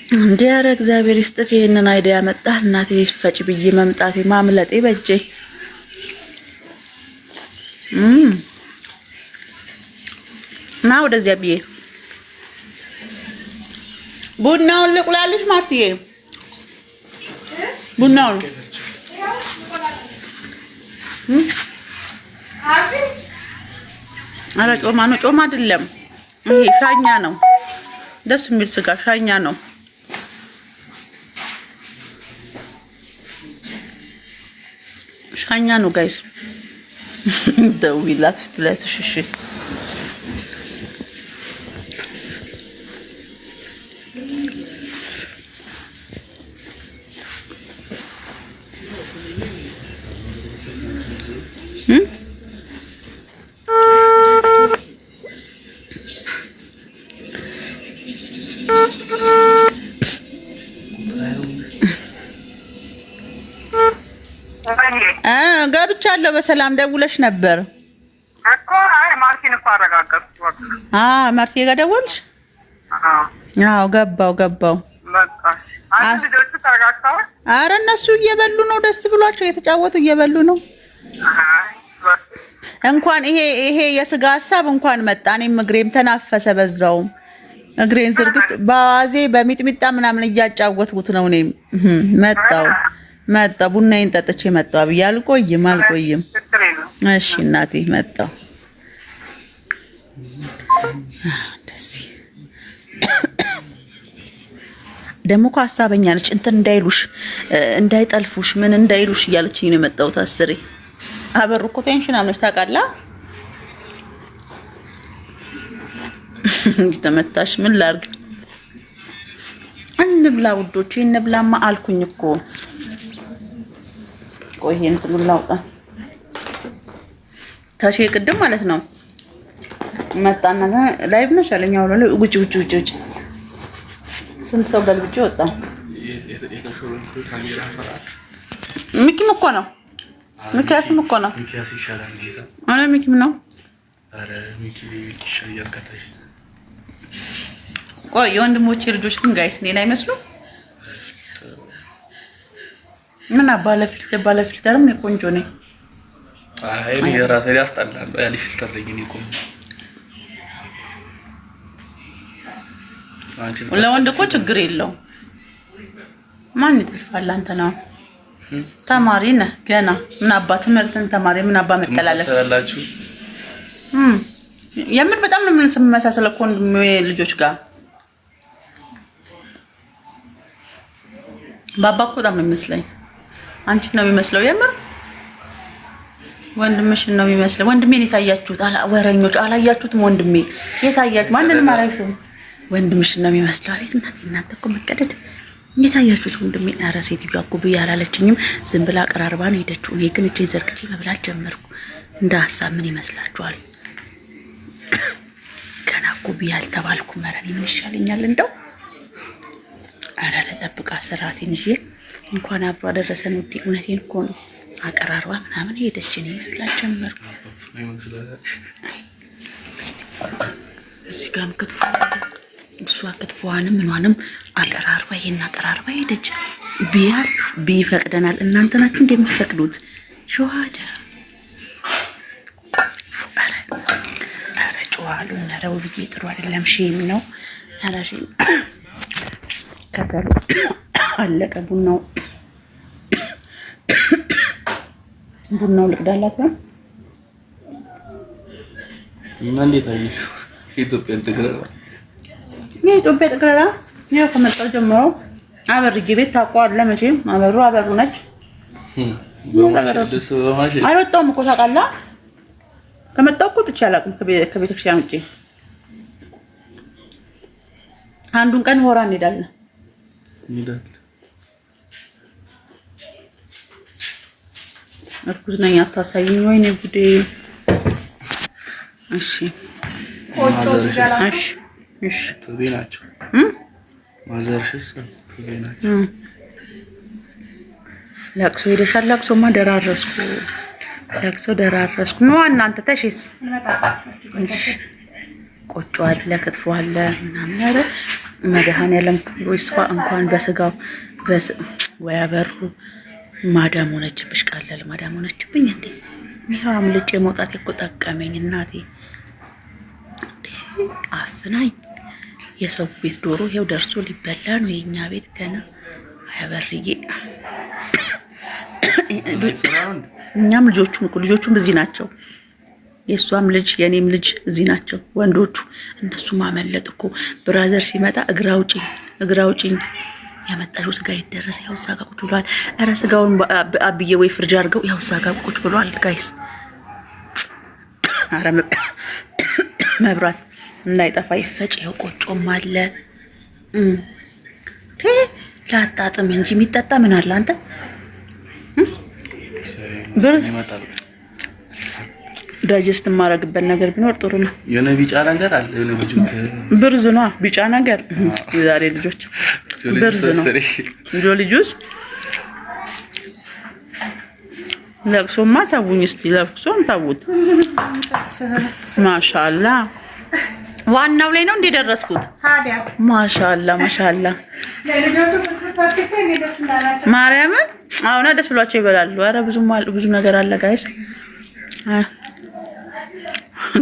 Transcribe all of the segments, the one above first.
እንደ ኧረ እግዚአብሔር ይስጥህ ይሄንን አይዲያ ያመጣህ እናቴ ፈጭ ብዬ መምጣቴ ማምለጤ በጄ ና ወደዚያ ብዬ ቡናውን ልቁላልሽ ማርትዬ ቡናውን አረ ጮማ ነው ጮማ አይደለም ይሄ ሻኛ ነው ደስ የሚል ስጋ ሻኛ ነው ሻኛ ነው ጋይስ ደውይላት ስትለትሽሽ ገብቻለሁ በሰላም ደውለሽ ነበር እኮ አይ ማርቲን እኮ አረጋጋችሁ ማርቲ ጋር ደወልሽ አዎ ገባው በቃ አንተ ልጆቹ ተረጋግተዋል ኧረ እነሱ እየበሉ ነው ደስ ብሏቸው እየተጫወቱ እየበሉ ነው እንኳን ይሄ የስጋ ሐሳብ እንኳን መጣ እኔም እግሬም ተናፈሰ በዛው እግሬን ዝርግት ባዜ በሚጥሚጣ ምናምን እያጫወትኩት ነው እኔም መጣ ቡናዬን ጠጥቼ መጣሁ ብዬ አልቆይም እሺ እናቴ መጣሁ ደስ ደሞ እኮ ሐሳበኛ ነች እንትን እንዳይሉሽ እንዳይጠልፉሽ ምን እንዳይሉሽ እያለችኝ ነው የመጣሁት አስሬ አበሩ እኮ ቴንሽን አምነሽ ታውቃለህ ተመታሽ ምን ላርግ እንብላ ውዶቼ እንብላማ አልኩኝ እኮ ቆይ እንትን ላውጣ ታሽ ቅድም ማለት ነው መጣና ላይቭ ነው ሻለኛው ነው ውጭ ስንት ሰው ገልብጬ ወጣ ሚኪም እኮ ነው ሚኪያስም እኮ ነው ሚኪያስ ይሻላል ጌታ አረ ሚኪም ነው አረ ሚኪ ይሻላል ከተሽ ቆይ የወንድሞቼ ልጆች ግን ጋይስ እኔ ላይ መስሉ ምን ባለ ፊልተርም ነው ቆንጆ ነኝ አይ እኔ ራሴ ያስጠላል ያለ ፊልተር ነኝ እኔ ቆንጆ ለወንድ እኮ ችግር የለው ማን ይጥፋል አንተ ነው ተማሪ ነህ ገና ምን አባ ትምህርትን ተማሪ ምን አባ መጠላለፍ የምን በጣም ነው ምን ስመሳሰለ ኮንዶም ልጆች ጋር ባባ እኮ በጣም ነው የሚመስለኝ አንቺ ነው የሚመስለው የምር ወንድምሽ ነው የሚመስለው ወንድሜን የታያችሁት ወረኞች አላያችሁትም ወንድሜ የታያችሁ ማንንም አላይሱ ወንድምሽ ነው የሚመስለው አቤት እናንተ እኮ መቀደድ የታያችሁት ወንድሜ ኧረ ሴትዮዋ እኮ ብዬ አላለችኝም ዝም ብላ አቀራርባ ነው ሄደችው እኔ ግን እጄን ዘርግቼ መብላት ጀመርኩ እንደ ሐሳብ ምን ይመስላችኋል ገና እኮ ብዬ አልተባልኩም ኧረ እኔ ምን ይሻለኛል እንደው ኧረ ለጠብቃ ስራቴን ይዤ እንኳን አብሮ አደረሰን ውዴ እውነቴን እኮ ነው አቀራርባ ምናምን ሄደች እኔ መብላት ጀመርኩ እዚህ ጋርም ክትፎ እሷ ክትፎዋንም ምኗንም አቀራርባ ይሄን አቀራርባ ሄደች ቢፈቅደናል እናንተ ናችሁ እንደምትፈቅዱት ሸዋዳ ኧረ ጨዋሉ ነረው ብዬ ጥሩ አይደለም ሼም ነው ኧረ ሼም ከሰሉ አለቀ ቡናው ልቅዳላት ነው እና እንዴት አየሽ ኢትዮጵያን ተገረራ የኢትዮጵያ ተገረራ ነው ከመጣው ጀምሮ አበርጌ ቤት ታውቀዋለህ መቼም አበሩ ነች አልወጣሁም እኮ ታውቃለህ ከመጣሁ እኮ ትቼ አላውቅም ከቤተክርስቲያን ውጪ አንዱን ቀን ሆራ እንሄዳለን እርኩዝ ነኝ አታሳይኝ ወይኔ ጉዴ እሺ እሺ ተቤ ናቸው ማዘርሽስ ተቤ ናቸው ለቅሶ ሄደሻል ለቅሶማ ደራረስኩ ነው እናንተ ተሽስ ቆጮ አለ ክትፎ አለ ምናምን መድኃኔዓለም ክብሩ ይስፋ። እንኳን በስጋው ወይ አበሩ ማዳም ሆነችብሽ፣ ቃለል ማዳም ሆነችብኝ እንዴ! ይሄው አምልጬ መውጣት እኮ ጠቀመኝ እናቴ። አፍናኝ የሰው ቤት ዶሮ ይሄው ደርሶ ሊበላ ነው። የኛ ቤት ገና አያበርዬ። እኛም ልጆቹም እዚህ ናቸው። የእሷም ልጅ የኔም ልጅ እዚህ ናቸው ወንዶቹ። እነሱ ማመለጥ እኮ ብራዘር ሲመጣ እግራ አውጪኝ ያመጣሽው ስጋ ይደረስ። ያው እዛ ጋር ቁጭ ብሏል። ኧረ ስጋውን አብዬ ወይ ፍርጅ አድርገው። ያው እዛ ጋር ቁጭ ብሏል ጋይስ። ኧረ መብራት እንዳይጠፋ ይፈጭ። ያው ቆጮም አለ። ላጣጥም እንጂ የሚጠጣ ምን አለ አንተ? ብርዝ ዳይጀስት የማደርግበት ነገር ቢኖር ጥሩ ነው። የሆነ ቢጫ ነገር አለ። የሆነ ብርዝ ነው ቢጫ ነገር። የዛሬ ልጆች ብርዝ ነው ልጁስ። ለቅሶማ ታውኝ እስቲ ለቅሶም ታውት። ማሻአላ ዋናው ላይ ነው እንደ ደረስኩት። ታዲያ ማሻአላ ማርያም አሁን ደስ ብሏቸው ይበላሉ። ኧረ ብዙ ነገር አለ ጋይስ።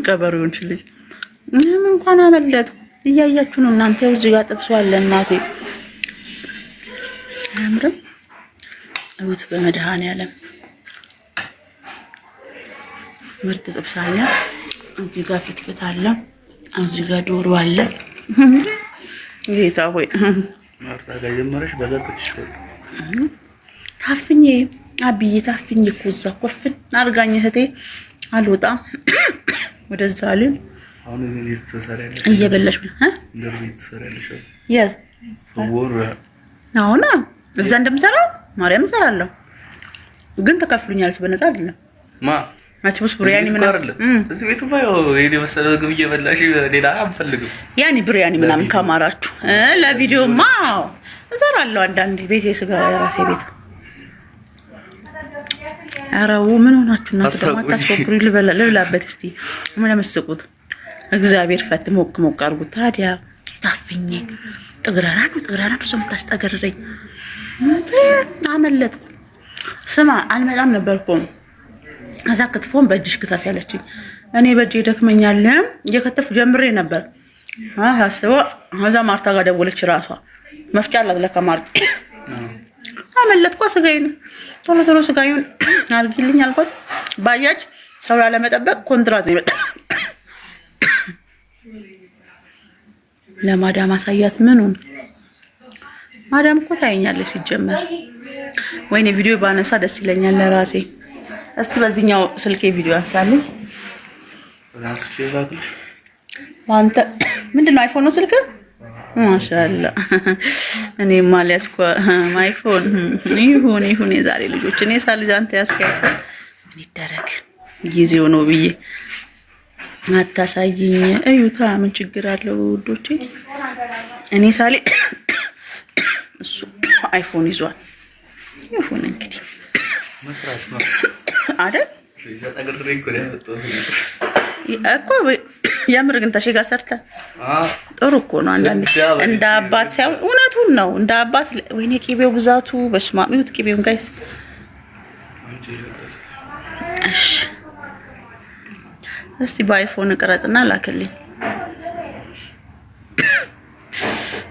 ቀበሮውን ልጅ ምንም እንኳን አመለጥ እያያችሁ ነው እናንተ። እዚህ ጋር ጥብሱ አለ እናቴ። አምርም እውት በመድኃኔዓለም ምርጥ ጥብስ አለ። እዚህ ጋር ፍትፍት አለ። እዚህ ጋር ዶሮ አለ። ጌታ ሆይ ማርታ ጋር ጀመረሽ በለጥሽ ታፍኜ አብዬ ታፍኜ እኮ እዛ ኮፍን አድርጋኝ እህቴ አልወጣም ወደዛ አልን። አሁን ምን እየተሰራለሽ? እየበላሽ ነው እንደዚህ እየተሰራለሽ? ሰውር አሁን እዛ እንደምሰራው ማርያም እሰራለሁ፣ ግን ተከፍሉኛለች በነፃ አይደለም። ማችቡስ ብሪያኒ ምናምን እዚህ ቤቱ ባዮ የኔ መሰለ ምግብ እየበላሽ ሌላ አንፈልግም። ያኒ ብሪያኒ ምናምን ካማራችሁ ለቪዲዮማ እሰራለሁ አንዳንዴ ቤቴ ስጋ የራሴ ቤት። አራው ምን ሆናችሁ ነው ተማታስቆብሩ? ልብላበት እስቲ ምን ለመስቁት እግዚአብሔር ፈት ሞቅ አርጉት። ታዲያ ታፍኜ ጥግራራ ነው የምታስጠገረኝ። አመለጥኩ። ስማ አልመጣም ነበርኩ። ከዛ ክትፎን በእጅሽ ክትፍ ያለችኝ እኔ በእጄ ደክመኛል እየከተፍ ጀምሬ ነበር። አስበው ከዛ ማርታ ጋር ደወለች። ራሷ መፍጫ አላት ለካ ማርታ። አመለጥኩ። ስጋዬን ቶሎ ስጋዩን አርጊልኝ አልኳት። ባያች ሰው ላለመጠበቅ ኮንትራት ነው የመጣ። ለማዳም አሳያት። ምኑን ማዳም እኮ ታየኛለች ሲጀመር። ወይኔ ቪዲዮ ባነሳ ደስ ይለኛል ለራሴ። እስኪ በዚህኛው ስልኬ ቪዲዮ አንሳልኝ። አንተ ምንድነው አይፎን ነው ስልክ? ማሻአላ እኔ ማለስኩ አይፎን ይሁን የዛሬ ልጆች እኔ ሳልጅ አንተ ያስከፈ ምን ይደረግ ጊዜው ነው ብዬ አታሳይኝ። እዩታ ምን ችግር አለው ውዶቼ? እኔ ሳሊ እሱ አይፎን ይዟል። ይሁን እንግዲህ መስራት ነው አይደል? እኮ የምር ግን ተሽጋ ሰርተ ጥሩ እኮ ነው። አንዳንዴ እንደ አባት ሳይሆን እውነቱን ነው እንደ አባት። ወይኔ ቂቤው ብዛቱ በስማሚውት ቂቤውን ጋይስ። እሺ እስቲ በአይፎን ቀረጽና ላክልኝ።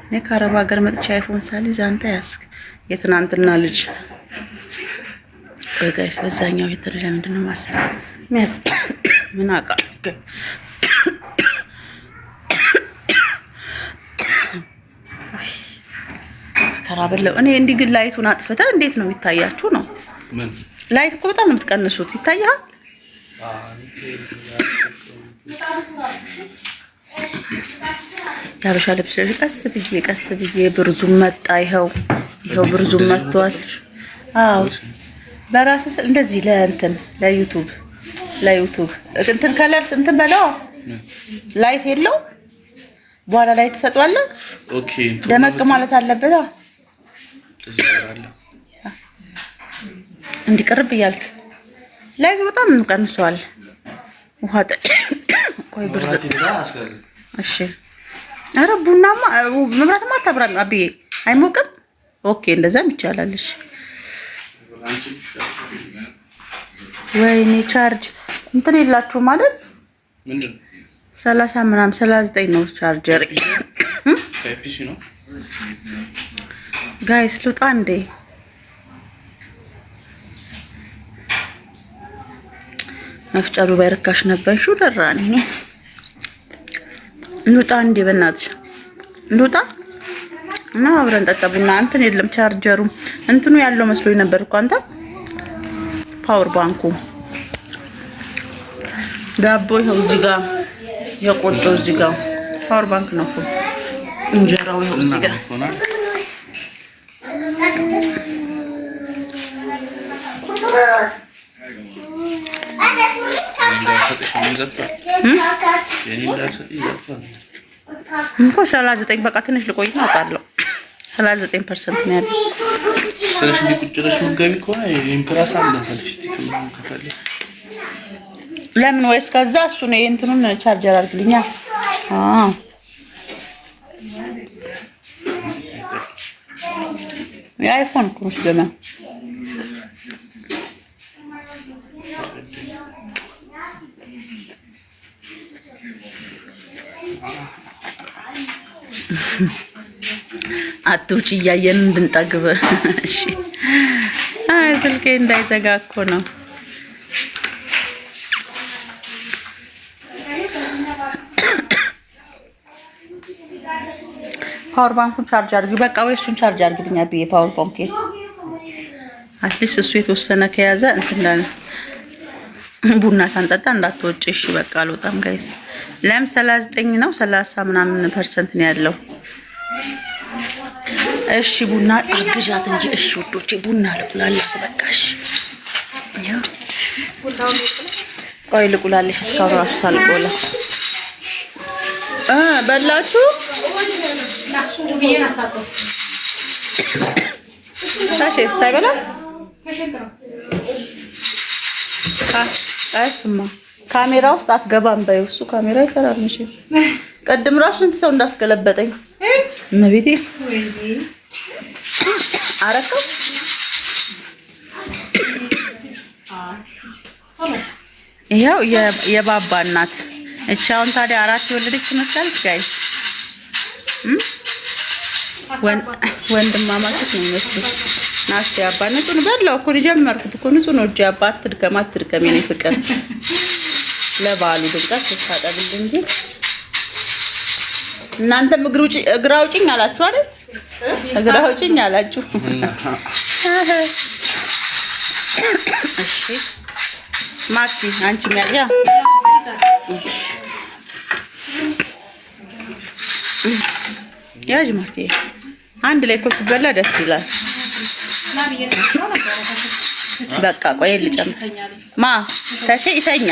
እኔ ከአረብ ሀገር መጥቼ አይፎን ሳልይዝ አንተ ያስክ የትናንትና ልጅ ጋይስ። በዛኛው ይተር ለምንድን ነው ማሰብ ሚያስ ምን አውቃለሁ። ከራበለው እኔ እንዲህ ግን ላይቱን አጥፍተህ እንዴት ነው የሚታያችሁ ነው? ምን ላይት እኮ በጣም ነው የምትቀንሱት። ይታያል። ያበሻ ልብስ ቀስ ብዬ ብርዙም መጣ። ይኸው ብርዙም መጥቷል። አዎ በራስ እንደዚህ ለእንትን ለዩቲዩብ እንትን ከለርስ እንትን በለው ላይት የለው በኋላ ላይ ተሰጥቷል። ኦኬ ደመቅ ማለት አለበት። እንዲቀርብ ይያልክ ላይት በጣም ቀንሷል። ውሃ ቆይ ብርዝ እሺ ኧረ ቡናማ መብራትማ አታብራም አብዬ አይሞቅም። ኦኬ እንደዛም ይቻላልሽ። ወይኔ ቻርጅ እንትን የላችሁም ማለት ምንድን 30 ምናምን 39 ነው ቻርጀር ከፒሲ ነው ጋይስ ልውጣ እንዴ? መፍጨሩ ባይረካሽ ነበር ሹ ደራኒ እኔ ልውጣ እንዴ? በእናትሽ ልውጣ እና አብረን ጠጣ ቡና። እንትን የለም ቻርጀሩ እንትኑ ያለው መስሎኝ ነበር እኮ አንተ ፓወር ባንኩ ዳቦ ይኸው እዚህ ጋር የቆጮ እዚህ ጋር ፓወር ባንክ ነው እኮ እንጀራው ይኸው እዚህ ጋር እንኳ 39 በቃ ትንሽ ልቆይ ነው አውቃለሁ። 39% ነው ያለው። ስለሽ ቁጭረሽ መጋቢ ከሆነ ኢንክራስ አለ ሰልፊስቲክ ነው ከፈለ ለምን ወይስ ከዛ እሱ ነው እንትኑን ቻርጀር አድርግልኛ። የአይፎን እኮ ነው ገና አትውጪ እያየን እንድንጠግብ። እሺ ስልኬ እንዳይዘጋ እኮ ነው። ፓወር ባንኩን ቻርጅ አድርጊ በቃ ወይ እሱን ቻርጅ አድርግልኛ ብዬ ፓወር ባንክ አትሊስት እሱ የተወሰነ ከያዘ እንትን ቡና ሳንጠጣ እንዳትወጪ። እሺ በቃ አልወጣም ጋይስ። ለም 39 ነው 30 ምናምን ፐርሰንት ነው ያለው። እሺ ቡና አግዣት እንጂ እሺ ውዶቼ ቡና ልቁላልሽ በቃሽ። ያው ቆይ ልቁላልሽ እስካሁን ራሱ ሳልቆላ በላችሁ ታሽ ሳይበላ አይስማ ካሜራ ውስጥ አትገባም በይው። እሱ ካሜራ ይፈራል። እሺ ቀድም ራሱ እንት ሰው እንዳስገለበጠኝ እመቤቴ አረከው ይሄው የባባ እናት እቺ አሁን ታዲያ 4 የወለደች ትመስላለች ጋይስ። ወንድማማቾች ነው የሚመስሉት። ናስቲ አባ ንጹህ በላው እኮ ጀመርኩት እኮ ንጹህ ነው። እጂ አባ አትድከም የኔ ፍቅር ለባሉ ድምቀት ተታጠብል እንጂ እናንተም እግር አውጪኝ አላችሁ አይደል? እግር አውጪኝ አላችሁ። እሺ ማቲ አንቺ ሚያያ ያጅ ማርቲ አንድ ላይ እኮ ሲበላ ደስ ይላል። በቃ ቆይ ልጨምር ማ ተሸ ይተኛ